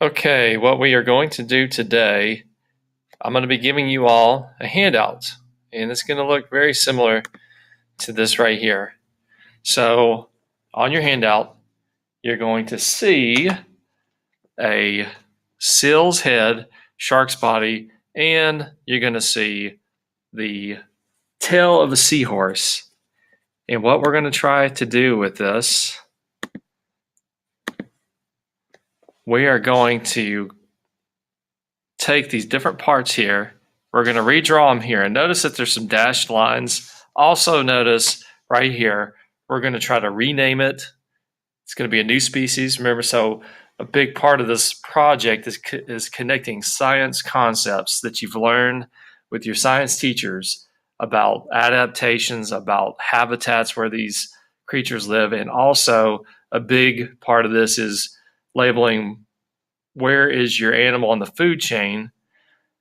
Okay, what we are going to do today, I'm going to be giving you all a handout, and it's going to look very similar to this right here. So, on your handout, you're going to see a seal's head, shark's body, and you're going to see the tail of a seahorse. And what we're going to try to do with this, we are going to take these different parts here. We're going to redraw them here. And notice that there's some dashed lines. Also notice right here, we're going to try to rename it. It's going to be a new species. Remember, so a big part of this project is connecting science concepts that you've learned with your science teachers about adaptations, about habitats where these creatures live. And also a big part of this is labeling where is your animal in the food chain.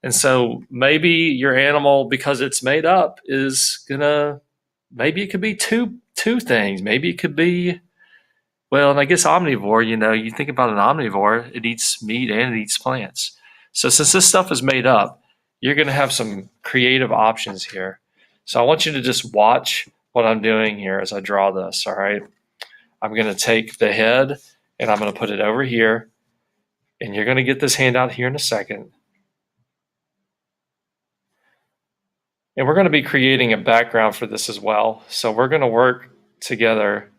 And so maybe your animal, because it's made up, is gonna, maybe it could be two things. Maybe it could be, well, and I guess omnivore, you think about an omnivore, it eats meat and it eats plants. So since this stuff is made up, you're gonna have some creative options here. So I want you to just watch what I'm doing here as I draw this, all right? I'm gonna take the head and I'm gonna put it over here, and you're gonna get this handout here in a second. And we're going to be creating a background for this as well. So we're going to work together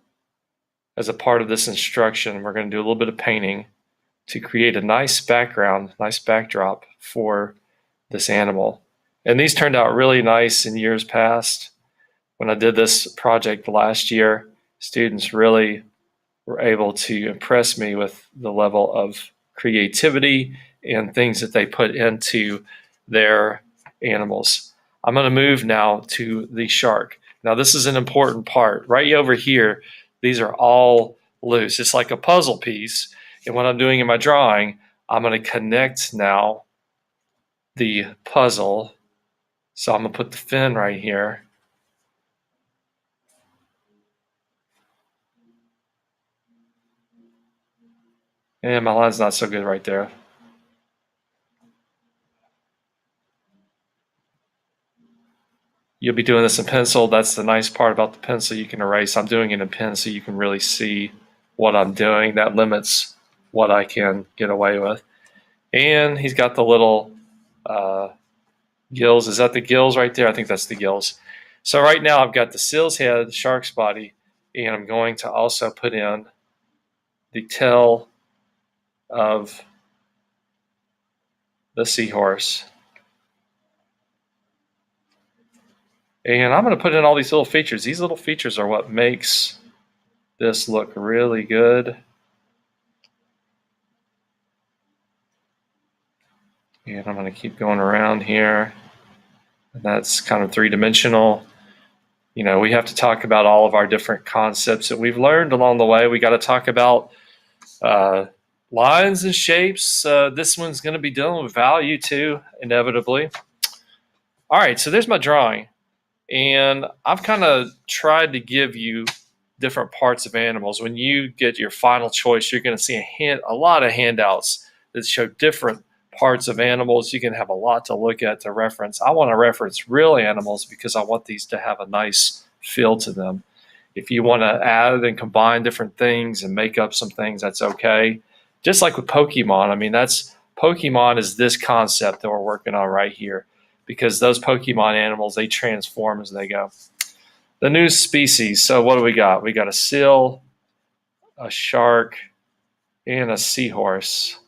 as a part of this instruction. We're going to do a little bit of painting to create a nice background, nice backdrop for this animal. And these turned out really nice in years past. When I did this project last year, students really were able to impress me with the level of creativity and things that they put into their animals. I'm going to move now to the shark. Now, this is an important part. Right over here, these are all loose. It's like a puzzle piece. And what I'm doing in my drawing, I'm going to connect now the puzzle. So I'm going to put the fin right here. And my line's not so good right there. You'll be doing this in pencil. That's the nice part about the pencil. You can erase. I'm doing it in pen so you can really see what I'm doing. That limits what I can get away with. And he's got the little gills. Is that the gills right there? I think that's the gills. So right now I've got the seal's head, the shark's body, and I'm going to also put in the tail of the seahorse. And I'm going to put in all these little features. These little features are what makes this look really good. And I'm going to keep going around here. And that's kind of three-dimensional. We have to talk about all of our different concepts that we've learned along the way. We got to talk about lines and shapes. This one's going to be dealing with value too, inevitably. All right, so there's my drawing. And I've kind of tried to give you different parts of animals. When you get your final choice, you're going to see a lot of handouts that show different parts of animals. You can have a lot to look at to reference. I want to reference real animals because I want these to have a nice feel to them. If you want to add and combine different things and make up some things, that's okay. Just like with Pokemon, Pokemon is this concept that we're working on right here, because those Pokemon animals, they transform as they go. The new species, so what do we got? We got a seal, a shark, and a seahorse.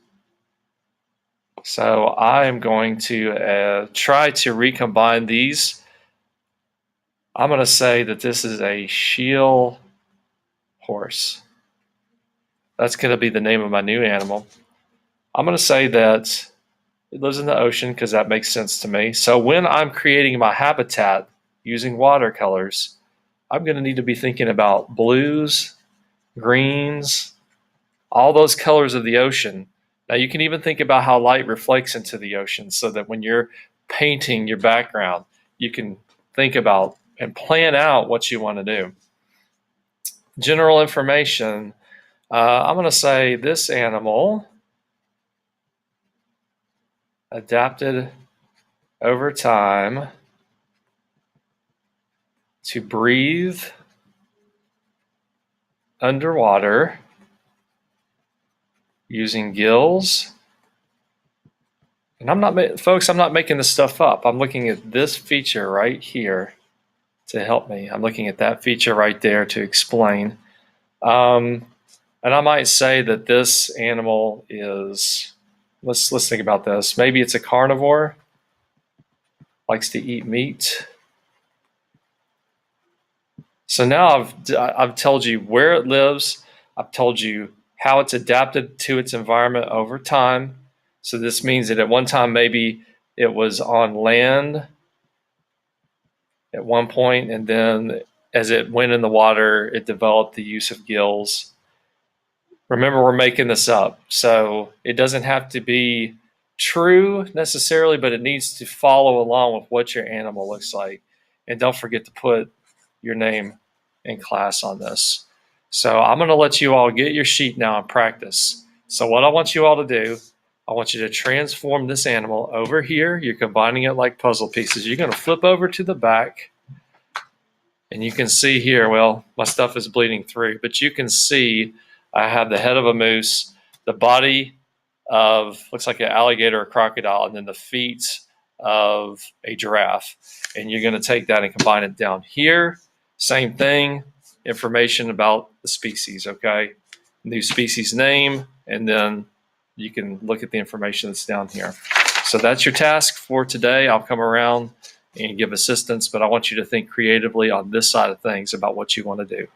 So I am going to try to recombine these. I'm going to say that this is a Scheel horse. That's going to be the name of my new animal. I'm going to say that it lives in the ocean because that makes sense to me. So when I'm creating my habitat using watercolors, I'm going to need to be thinking about blues, greens, all those colors of the ocean. Now you can even think about how light reflects into the ocean so that when you're painting your background, you can think about and plan out what you want to do. General information. I'm going to say this animal adapted over time to breathe underwater using gills. And I'm not making this stuff up. I'm looking at this feature right here to help me. I'm looking at that feature right there to explain. And I might say that this animal is, let's think about this. Maybe it's a carnivore, likes to eat meat. So now I've told you where it lives. I've told you how it's adapted to its environment over time. So this means that at one time maybe it was on land at one point, and then as it went in the water, it developed the use of gills. Remember, we're making this up, so it doesn't have to be true necessarily, but it needs to follow along with what your animal looks like. And don't forget to put your name in class on this. So I'm going to let you all get your sheet now and practice. So what I want you all to do, I want you to transform this animal over here. You're combining it like puzzle pieces. You're going to flip over to the back, and you can see here, well, my stuff is bleeding through, but you can see I have the head of a moose, the body of, looks like an alligator or crocodile, and then the feet of a giraffe. And you're going to take that and combine it down here. Same thing, information about the species, okay? New species name, and then you can look at the information that's down here. So that's your task for today. I'll come around and give assistance, but I want you to think creatively on this side of things about what you want to do.